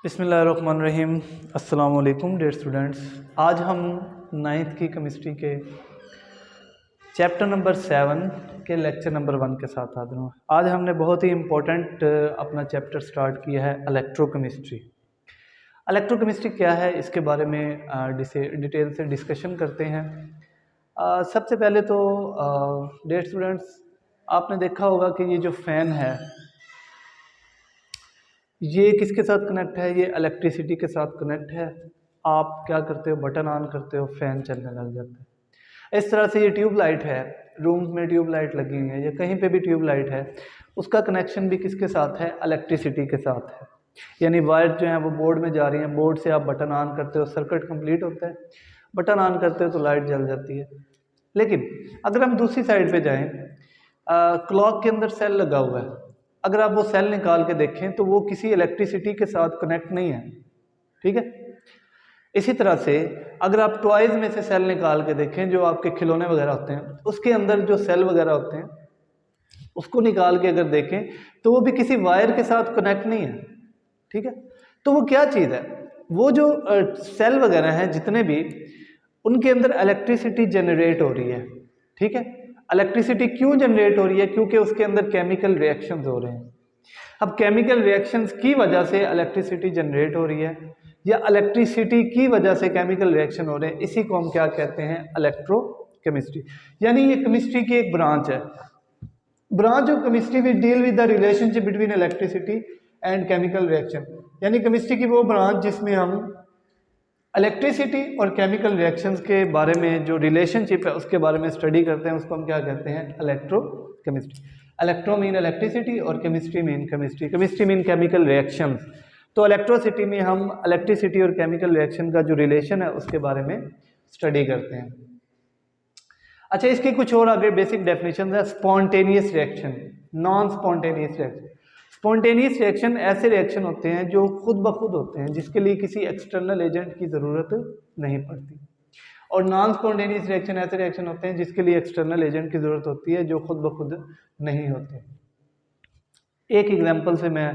बिस्मिल्लाहिर्रहमानिर्रहीम। अस्सलाम वालेकुम डियर स्टूडेंट्स। आज हम नाइन्थ की केमिस्ट्री के चैप्टर नंबर 7 के लेक्चर नंबर 1 के साथ हाजिर हूँ। आज हमने बहुत ही इम्पोर्टेंट अपना चैप्टर स्टार्ट किया है इलेक्ट्रोकेमिस्ट्री। इलेक्ट्रोकेमिस्ट्री क्या है, इसके बारे में डिटेल से डिस्कशन करते हैं। सबसे पहले तो डियर स्टूडेंट्स, आपने देखा होगा कि ये जो फ़ैन है ये किसके साथ कनेक्ट है, ये इलेक्ट्रिसिटी के साथ कनेक्ट है। आप क्या करते हो, बटन ऑन करते हो, फ़ैन चलने लग जाता है। इस तरह से ये ट्यूब लाइट है, रूम में ट्यूब लाइट लगी हुई है या कहीं पे भी ट्यूब लाइट है, उसका कनेक्शन भी किसके साथ है, इलेक्ट्रिसिटी के साथ है। यानी वायर जो है वो बोर्ड में जा रही है, बोर्ड से आप बटन ऑन करते हो, सर्किट कंप्लीट होता है, बटन ऑन करते हो तो लाइट जल जाती है। लेकिन अगर हम दूसरी साइड पे जाएं, क्लॉक के अंदर सेल लगा हुआ है, अगर आप वो सेल निकाल के देखें तो वो किसी इलेक्ट्रिसिटी के साथ कनेक्ट नहीं है, ठीक है। इसी तरह से अगर आप टॉयज में से सेल निकाल के देखें, जो आपके खिलौने वगैरह होते हैं उसके अंदर जो सेल वगैरह होते हैं उसको निकाल के अगर देखें तो वो भी किसी वायर के साथ कनेक्ट नहीं है, ठीक है। तो वो क्या चीज़ है, वो जो सेल वगैरह हैं जितने भी, उनके अंदर इलेक्ट्रिसिटी जनरेट हो रही है, ठीक है। इलेक्ट्रिसिटी क्यों जनरेट हो रही है, क्योंकि उसके अंदर केमिकल रिएक्शंस हो रहे हैं। अब केमिकल रिएक्शंस की वजह से इलेक्ट्रिसिटी जनरेट हो रही है या इलेक्ट्रिसिटी की वजह से केमिकल रिएक्शन हो रहे हैं, इसी को हम क्या कहते हैं, इलेक्ट्रोकेमिस्ट्री। यानी ये केमिस्ट्री की एक ब्रांच है। Branch of chemistry will deal with the relationship between electricity and chemical reaction. यानी केमिस्ट्री की वो ब्रांच जिसमें हम इलेक्ट्रिसिटी और केमिकल रिएक्शंस के बारे में जो रिलेशनशिप है उसके बारे में स्टडी करते हैं, उसको हम क्या कहते हैं, इलेक्ट्रोकेमिस्ट्री। इलेक्ट्रो मीन इलेक्ट्रिसिटी और chemistry mean chemistry, chemistry mean chemical reactions. तो इलेक्ट्रोसिटी में हम इलेक्ट्रिसिटी और केमिकल रिएक्शन का जो रिलेशन है उसके बारे में स्टडी करते हैं। अच्छा, इसकी कुछ और आगे बेसिक डेफिनेशन है। Spontaneous reaction, non spontaneous reaction. Spontaneous reaction ऐसे रिएक्शन होते हैं जो खुद ब खुद होते हैं, जिसके लिए किसी एक्सटर्नल एजेंट की ज़रूरत नहीं पड़ती। और नॉन स्पॉन्टेनियस रिएक्शन ऐसे रिएक्शन होते हैं जिसके लिए एक्सटर्नल एजेंट की ज़रूरत होती है, जो खुद ब खुद नहीं होते। एक एग्जांपल से मैं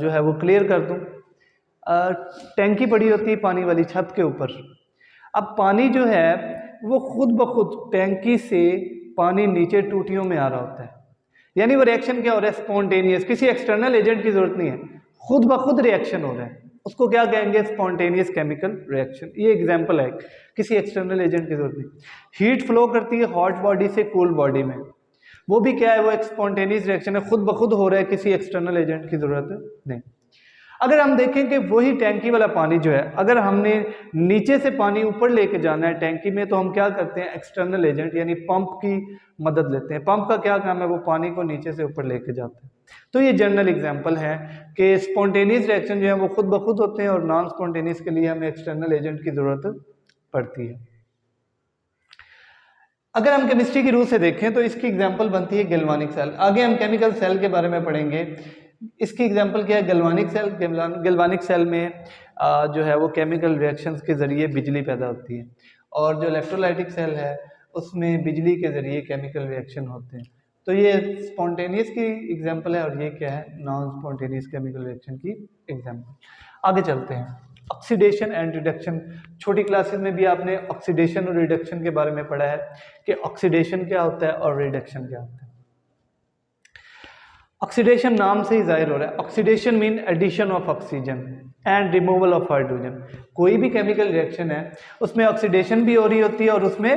जो है वो क्लियर कर दूं। टैंकी पड़ी होती है पानी वाली छत के ऊपर। अब पानी जो है वो खुद ब खुद टैंकी से पानी नीचे टूटियों में आ रहा होता है। यानी वो रिएक्शन क्या हो रहा है, स्पॉन्टेनियस, किसी एक्सटर्नल एजेंट की जरूरत नहीं है, खुद ब खुद रिएक्शन हो रहा है, उसको क्या कहेंगे, स्पॉन्टेनियस केमिकल रिएक्शन। ये एग्जांपल है, किसी एक्सटर्नल एजेंट की जरूरत नहीं। हीट फ्लो करती है हॉट बॉडी से कूल बॉडी में, वो भी क्या है, वो एक स्पॉन्टेनियस रिएक्शन है, खुद ब खुद हो रहा है, किसी एक्सटर्नल एजेंट की जरूरत नहीं। अगर हम देखें कि वही टैंकी वाला पानी जो है, अगर हमने नीचे से पानी ऊपर लेके जाना है टैंकी में, तो हम क्या करते हैं, एक्सटर्नल एजेंट यानी पंप की मदद लेते हैं। पंप का क्या काम है, वो पानी को नीचे से ऊपर लेके जाते हैं। तो ये जनरल एग्जांपल है कि स्पॉन्टेनियस रिएक्शन जो है वो खुद ब खुद होते हैं और नॉन स्पॉन्टेनियस के लिए हमें एक्सटर्नल एजेंट की जरूरत पड़ती है। अगर हम केमिस्ट्री की रूल से देखें तो इसकी एग्जांपल बनती है गैल्वानिक सेल। आगे हम केमिकल सेल के बारे में पढ़ेंगे। इसकी एग्जांपल क्या है, गैल्वानिक सेल। गैल्वानिक सेल में जो है वो केमिकल रिएक्शंस के ज़रिए बिजली पैदा होती है, और जो इलेक्ट्रोलाइटिक सेल है उसमें बिजली के ज़रिए केमिकल रिएक्शन होते हैं। तो ये स्पॉन्टेनियस की एग्जांपल है और ये क्या है, नॉन स्पॉन्टेनियस केमिकल रिएक्शन की एग्जांपल। आगे चलते हैं, ऑक्सीडेशन एंड रिडक्शन। छोटी क्लासेस में भी आपने ऑक्सीडेशन और रिडक्शन के बारे में पढ़ा है कि ऑक्सीडेशन क्या होता है और रिडक्शन क्या होता है। ऑक्सीडेशन नाम से ही जाहिर हो रहा है, oxidation mean addition of oxygen and removal of hydrogen. कोई भी केमिकल रिएक्शन है उसमें ऑक्सीडेशन भी हो रही होती है और उसमें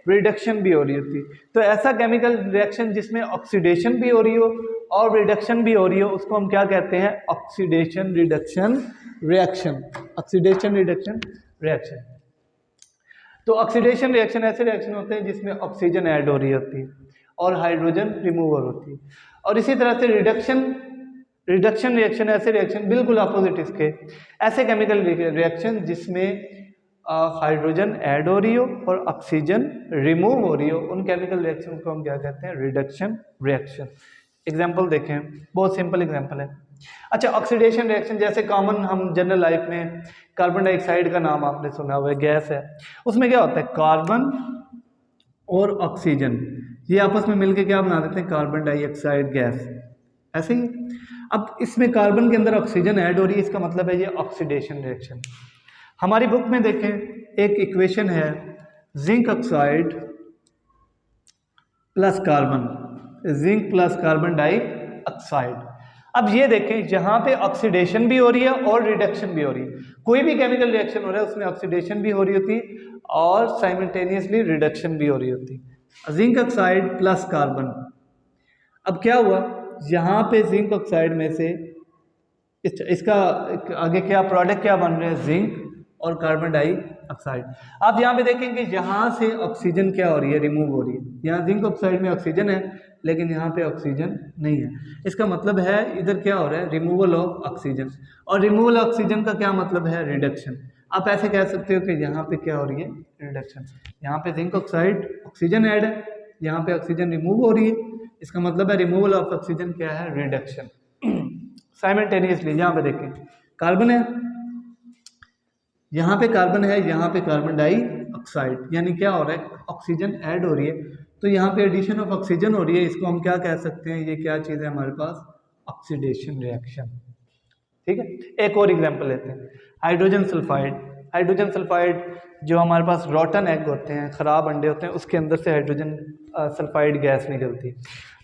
रिडक्शन भी हो रही होती है। तो ऐसा केमिकल रिएक्शन जिसमें ऑक्सीडेशन भी हो रही हो और रिडक्शन भी हो रही हो, उसको हम क्या कहते हैं, oxidation reduction reaction. Oxidation reduction reaction. तो ऑक्सीडेशन रिएक्शन ऐसे रिएक्शन होते हैं जिसमें ऑक्सीजन ऐड हो रही होती है और हाइड्रोजन रिमूवल होती है। और इसी तरह से रिडक्शन रिएक्शन ऐसे रिएक्शन बिल्कुल अपोजिट इसके, ऐसे केमिकल रिएक्शन जिसमें हाइड्रोजन ऐड हो रही हो और ऑक्सीजन रिमूव हो रही हो, उन केमिकल रिएक्शन को हम क्या कहते हैं, रिडक्शन रिएक्शन। एग्जांपल देखें, बहुत सिंपल एग्जांपल है। अच्छा, ऑक्सीडेशन रिएक्शन जैसे कॉमन हम जनरल लाइफ में कार्बन डाइऑक्साइड का नाम आपने सुना हुआ है, गैस है। उसमें क्या होता है, कार्बन और ऑक्सीजन ये आपस में मिलकर क्या बना देते हैं, कार्बन डाइऑक्साइड गैस। ऐसे ही अब इसमें कार्बन के अंदर ऑक्सीजन ऐड हो रही है, इसका मतलब है ये ऑक्सीडेशन रिएक्शन। हमारी बुक में देखें एक इक्वेशन है zinc oxide plus carbon, zinc plus carbon dioxide. अब ये देखें जहां पे ऑक्सीडेशन भी हो रही है और रिडक्शन भी हो रही है। कोई भी केमिकल रिएक्शन हो रहा है उसमें ऑक्सीडेशन भी हो रही होती है और साइमल्टेनियसली रिडक्शन भी हो रही होती है। Zinc oxide plus carbon. अब क्या हुआ, यहाँ पे जिंक ऑक्साइड में से इसका आगे क्या प्रोडक्ट क्या बन रहे हैं, जिंक और कार्बन डाइऑक्साइड। आप यहाँ पे देखेंगे यहाँ से ऑक्सीजन क्या हो रही है, रिमूव हो रही है। यहाँ जिंक ऑक्साइड में ऑक्सीजन है लेकिन यहाँ पे ऑक्सीजन नहीं है। इसका मतलब है इधर क्या हो रहा है, रिमूवल ऑफ ऑक्सीजन। और रिमूवल ऑक्सीजन का क्या मतलब है, रिडक्शन। आप ऐसे कह सकते हो कि यहाँ पे क्या हो रही है, रिडक्शन। यहाँ पे जिंक ऑक्साइड ऑक्सीजन ऐड है, यहाँ पे ऑक्सीजन रिमूव हो रही है, इसका मतलब है रिमूवल ऑफ ऑक्सीजन क्या है, रिडक्शन। साइमल्टेनियसली यहाँ पे देखें कार्बन है, यहाँ पे कार्बन है, यहाँ पे कार्बन डाइऑक्साइड, यानी क्या हो रहा है, ऑक्सीजन ऐड हो रही है। तो यहाँ पे एडिशन ऑफ ऑक्सीजन हो रही है, इसको हम क्या कह सकते हैं, ये क्या चीज़ है हमारे पास, ऑक्सीडेशन रिएक्शन। ठीक है, एक और एग्जांपल लेते हैं, हाइड्रोजन सल्फाइड। हाइड्रोजन सल्फाइड जो हमारे पास रॉटन एग होते हैं, ख़राब अंडे होते हैं, उसके अंदर से हाइड्रोजन सल्फाइड गैस निकलती है।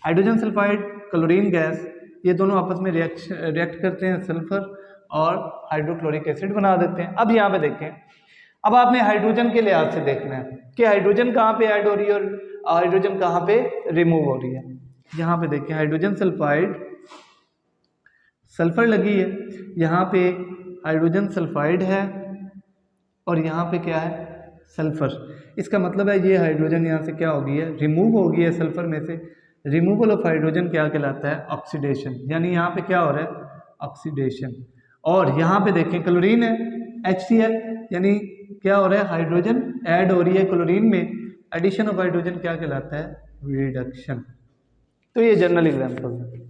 हाइड्रोजन सल्फाइड, क्लोरीन गैस, ये दोनों आपस में रिएक्ट करते हैं, सल्फर और हाइड्रोक्लोरिक एसिड बना देते हैं। अब यहाँ पे देखें, अब आपने हाइड्रोजन के लिहाज से देखना है कि हाइड्रोजन कहाँ पे ऐड हो रही है और हाइड्रोजन कहाँ पे रिमूव हो रही है। यहाँ पे देखें हाइड्रोजन सल्फाइड, सल्फर लगी है, यहाँ पे हाइड्रोजन सल्फाइड है और यहाँ पे क्या है, सल्फर। इसका मतलब है ये हाइड्रोजन यहाँ से क्या हो गई है, रिमूव हो गई है सल्फर में से। रिमूवल ऑफ हाइड्रोजन क्या कहलाता है, ऑक्सीडेशन। यानी यहाँ पे क्या हो रहा है, ऑक्सीडेशन। और यहाँ पे देखें क्लोरीन है, HCl, यानी क्या हो रहा है, हाइड्रोजन ऐड हो रही है क्लोरीन में, एडिशन ऑफ हाइड्रोजन क्या कहलाता है, रिडक्शन। तो ये जनरल एग्जांपल है।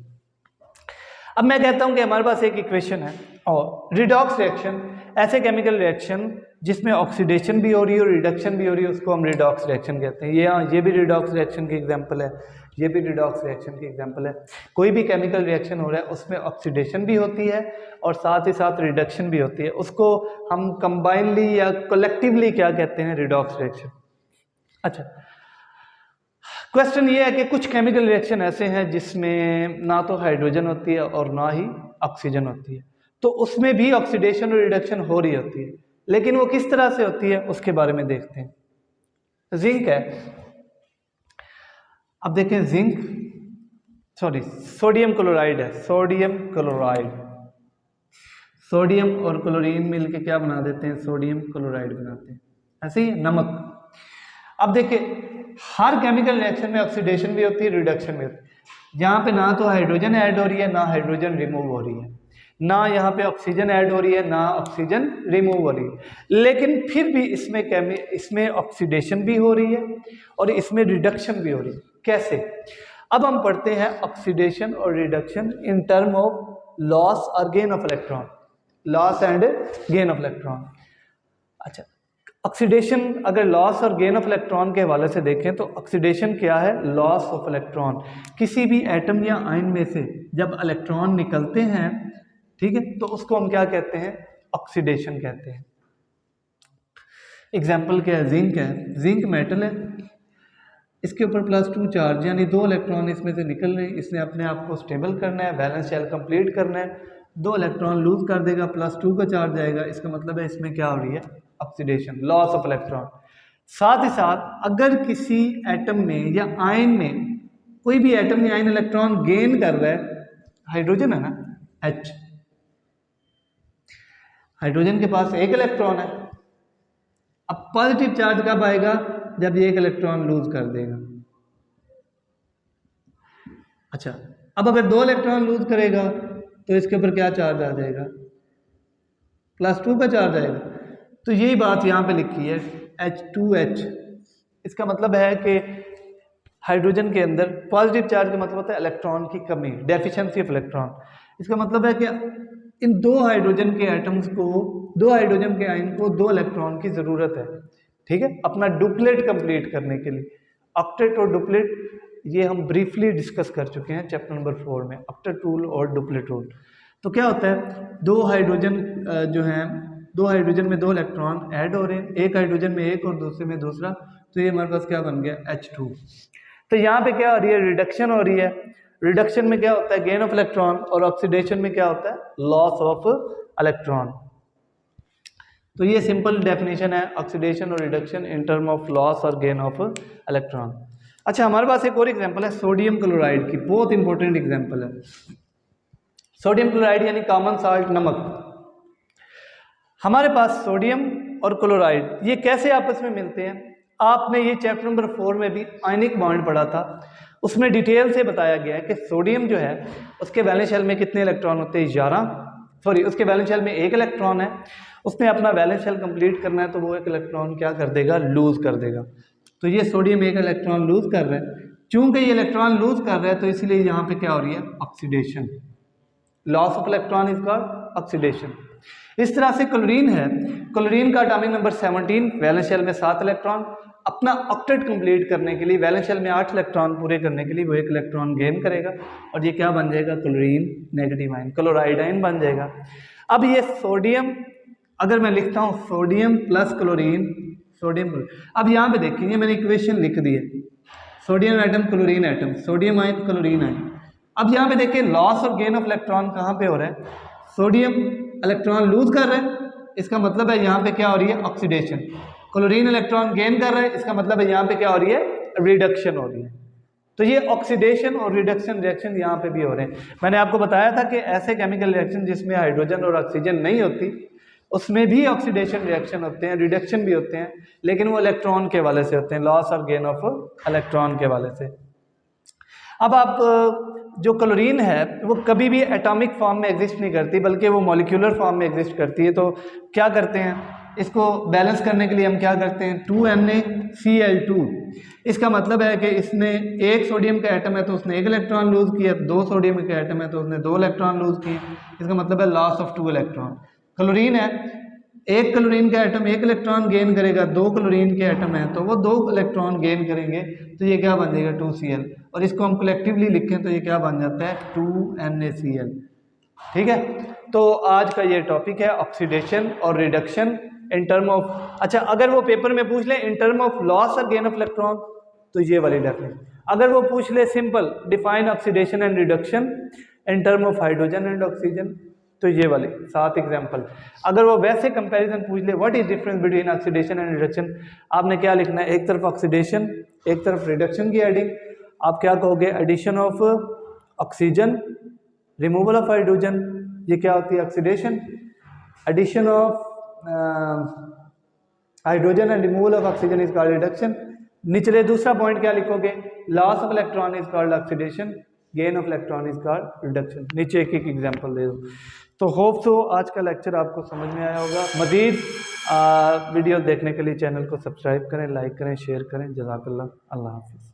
अब मैं कहता हूं कि हमारे पास एक इक्वेशन है और रिडॉक्स रिएक्शन, ऐसे केमिकल रिएक्शन जिसमें ऑक्सीडेशन भी हो रही है और रिडक्शन भी हो रही है, उसको हम रिडॉक्स रिएक्शन कहते हैं। ये भी रिडॉक्स रिएक्शन की एग्जांपल है, ये भी रिडॉक्स रिएक्शन की एग्जांपल है। कोई भी केमिकल रिएक्शन हो रहा है उसमें ऑक्सीडेशन भी होती है और साथ ही साथ रिडक्शन भी होती है, उसको हम कंबाइनली या कलेक्टिवली क्या कहते हैं, रिडॉक्स रिएक्शन। अच्छा, क्वेश्चन ये है कि कुछ केमिकल रिएक्शन ऐसे हैं जिसमें ना तो हाइड्रोजन होती है और ना ही ऑक्सीजन होती है, तो उसमें भी ऑक्सीडेशन और रिडक्शन हो रही होती है, लेकिन वो किस तरह से होती है उसके बारे में देखते हैं। जिंक है, अब देखें जिंक, सोडियम क्लोराइड है, सोडियम क्लोराइड, सोडियम और क्लोरीन मिलके क्या बना देते हैं, सोडियम क्लोराइड बनाते हैं, ऐसे ही नमक। अब देखिए हर केमिकल रिएक्शन में ऑक्सीडेशन भी होती है, रिडक्शन भी होती है। यहाँ पे ना तो हाइड्रोजन ऐड हो रही है ना हाइड्रोजन रिमूव हो रही है, ना यहाँ पे ऑक्सीजन ऐड हो रही है ना ऑक्सीजन रिमूव हो रही है, लेकिन फिर भी इसमें ऑक्सीडेशन भी हो रही है और इसमें रिडक्शन भी हो रही है। कैसे? अब हम पढ़ते हैं ऑक्सीडेशन और reduction in term of loss और gain of electron, loss and gain of electron. अच्छा, ऑक्सीडेशन अगर लॉस और गेन ऑफ इलेक्ट्रॉन के हवाले से देखें तो ऑक्सीडेशन क्या है, लॉस ऑफ इलेक्ट्रॉन। किसी भी एटम या आयन में से जब इलेक्ट्रॉन निकलते हैं, ठीक है, तो उसको हम क्या कहते हैं, ऑक्सीडेशन कहते हैं। एग्जाम्पल क्या है, जिंक है, जिंक मेटल है, इसके ऊपर +2 चार्ज, यानी 2 इलेक्ट्रॉन इसमें से निकल रहे हैं, इसने अपने आप को स्टेबल करना है, बैलेंस शेल कंप्लीट करना है, 2 इलेक्ट्रॉन लूज कर देगा, +2 का चार्ज आएगा, इसका मतलब है इसमें क्या हो रही है, ऑक्सीडेशन, लॉस ऑफ इलेक्ट्रॉन। साथ ही साथ अगर किसी एटम में या आयन में, कोई भी एटम या आयन इलेक्ट्रॉन गेन कर रहा है, हाइड्रोजन है ना, H, हाइड्रोजन के पास 1 इलेक्ट्रॉन है, अब पॉजिटिव चार्ज कब आएगा, जब ये 1 इलेक्ट्रॉन लूज कर देगा। अच्छा, अब अगर 2 इलेक्ट्रॉन लूज करेगा तो इसके ऊपर क्या चार्ज आ जाएगा, +2 का चार्ज आएगा। तो यही बात यहाँ पे लिखी है, H2H। इसका मतलब है कि हाइड्रोजन के अंदर पॉजिटिव चार्ज का मतलब होता है इलेक्ट्रॉन की कमी, डेफिशिएंसी ऑफ इलेक्ट्रॉन। इसका मतलब है कि इन 2 हाइड्रोजन के एटम्स को, 2 हाइड्रोजन के आयन को 2 इलेक्ट्रॉन की ज़रूरत है, ठीक है, अपना डुप्लेट कंप्लीट करने के लिए। ऑक्टेट और डुप्लेट ये हम ब्रीफली डिस्कस कर चुके हैं चैप्टर नंबर 4 में, ऑक्टेट रूल और डुप्लेट रूल। तो क्या होता है, दो हाइड्रोजन जो हैं, दो हाइड्रोजन में दो इलेक्ट्रॉन ऐड हो रहे हैं, एक हाइड्रोजन में एक और दूसरे में दूसरा, तो ये हमारे पास क्या बन गया H2। तो यहाँ पे क्या हो रही है, रिडक्शन हो रही है। रिडक्शन में क्या होता है, गेन ऑफ इलेक्ट्रॉन, और ऑक्सीडेशन में क्या होता है, लॉस ऑफ इलेक्ट्रॉन। तो ये सिंपल डेफिनेशन है ऑक्सीडेशन और reduction in term of loss और गेन ऑफ इलेक्ट्रॉन। अच्छा, हमारे पास एक और एग्जांपल है सोडियम क्लोराइड की, बहुत इंपॉर्टेंट एग्जांपल है। सोडियम क्लोराइड यानी कॉमन साल्ट, नमक। हमारे पास सोडियम और क्लोराइड ये कैसे आपस में मिलते हैं, आपने ये चैप्टर नंबर 4 में भी आयनिक बॉन्ड पढ़ा था, उसमें डिटेल से बताया गया है कि सोडियम जो है उसके वैलेंस शेल में कितने इलेक्ट्रॉन होते हैं, 11, उसके वैलेंस शेल में 1 इलेक्ट्रॉन है, उसने अपना वैलेंस शेल कंप्लीट करना है तो वो 1 इलेक्ट्रॉन क्या कर देगा, लूज कर देगा। तो ये सोडियम 1 इलेक्ट्रॉन लूज कर रहा है, चूंकि ये इलेक्ट्रॉन लूज कर रहा है तो इसलिए यहाँ पे क्या हो रही है, oxidation, loss of electron is called oxidation. इस तरह से क्लोरीन है, क्लोरीन का एटॉमिक नंबर 17, वैलेंस शेल में 7 इलेक्ट्रॉन, अपना ऑक्टेट कंप्लीट करने के लिए वैलेंस शेल में 8 इलेक्ट्रॉन पूरे करने के लिए वो 1 इलेक्ट्रॉन गेन करेगा और ये क्या बन जाएगा, chlorine negative ion, chloride ion बन जाएगा। अब ये सोडियम, अगर मैं लिखता हूँ सोडियम प्लस क्लोरीन, सोडियम, अब यहाँ पे देखिए मैंने इक्वेशन लिख दी है, sodium atom chlorine atom, sodium ion chlorine ion. अब यहाँ पे देखिए लॉस और गेन ऑफ इलेक्ट्रॉन कहाँ पे हो रहा है, सोडियम इलेक्ट्रॉन लूज कर रहा है, इसका मतलब है यहाँ पे क्या हो रही है, ऑक्सीडेशन। क्लोरीन इलेक्ट्रॉन गेन कर रहा है, इसका मतलब है यहाँ पे क्या हो रही है, रिडक्शन हो रही है। तो ये ऑक्सीडेशन और रिडक्शन रिएक्शन यहाँ पे भी हो रहे हैं। मैंने आपको बताया था कि ऐसे केमिकल रिएक्शन जिसमें हाइड्रोजन और ऑक्सीजन नहीं होती उसमें भी ऑक्सीडेशन रिएक्शन होते हैं, रिडक्शन भी होते हैं, लेकिन वो इलेक्ट्रॉन के वाले से होते हैं, लॉस और गेन ऑफ इलेक्ट्रॉन के वाले से। अब आप जो क्लोरीन है वो कभी भी एटॉमिक फॉर्म में एग्जिस्ट नहीं करती, बल्कि वो मॉलिक्यूलर फॉर्म में एग्जिस्ट करती है। तो क्या करते हैं, इसको बैलेंस करने के लिए हम क्या करते हैं, 2NaCl2। इसका मतलब है कि इसने एक सोडियम का एटम है तो उसने 1 इलेक्ट्रॉन लूज किया, 2 सोडियम का एटम है तो उसने 2 इलेक्ट्रॉन लूज किए, इसका मतलब है लॉस ऑफ 2 इलेक्ट्रॉन। क्लोरीन है, एक क्लोरीन का एटम 1 इलेक्ट्रॉन गेन करेगा, 2 क्लोरीन के एटम है तो वो 2 इलेक्ट्रॉन गेन करेंगे, तो ये क्या बन जाएगा, 2Cl, और इसको हम कलेक्टिवली लिखें तो ये क्या बन जाता है, 2NaCl। ठीक है, तो आज का ये टॉपिक है ऑक्सीडेशन और रिडक्शन इन टर्म ऑफ, अच्छा अगर वो पेपर में पूछ ले इन टर्म ऑफ लॉस और गेन ऑफ इलेक्ट्रॉन तो ये वाली डेफिनेशन, अगर वो पूछ ले simple define oxidation and reduction in term of hydrogen and oxygen तो ये वाले 7 एग्जाम्पल। अगर वो वैसे कंपैरिजन पूछ ले what is difference between oxidation and reduction, आपने क्या लिखना है, एक तरफ ऑक्सीडेशन एक तरफ रिडक्शन की एडिंग, आप क्या कहोगे, addition of oxygen removal of hydrogen, ये क्या होती है oxidation, addition of hydrogen and removal of oxygen is called reduction. निचले दूसरा पॉइंट क्या लिखोगे, loss of electron is called oxidation, gain of electron is called reduction. नीचे एक एक एग्जांपल दे दो। तो होप सो आज का लेक्चर आपको समझ में आया होगा। मज़ीद वीडियो देखने के लिए चैनल को सब्सक्राइब करें, लाइक करें, शेयर करें। जज़ाकल्लाह, अल्लाह हाफ़िज़।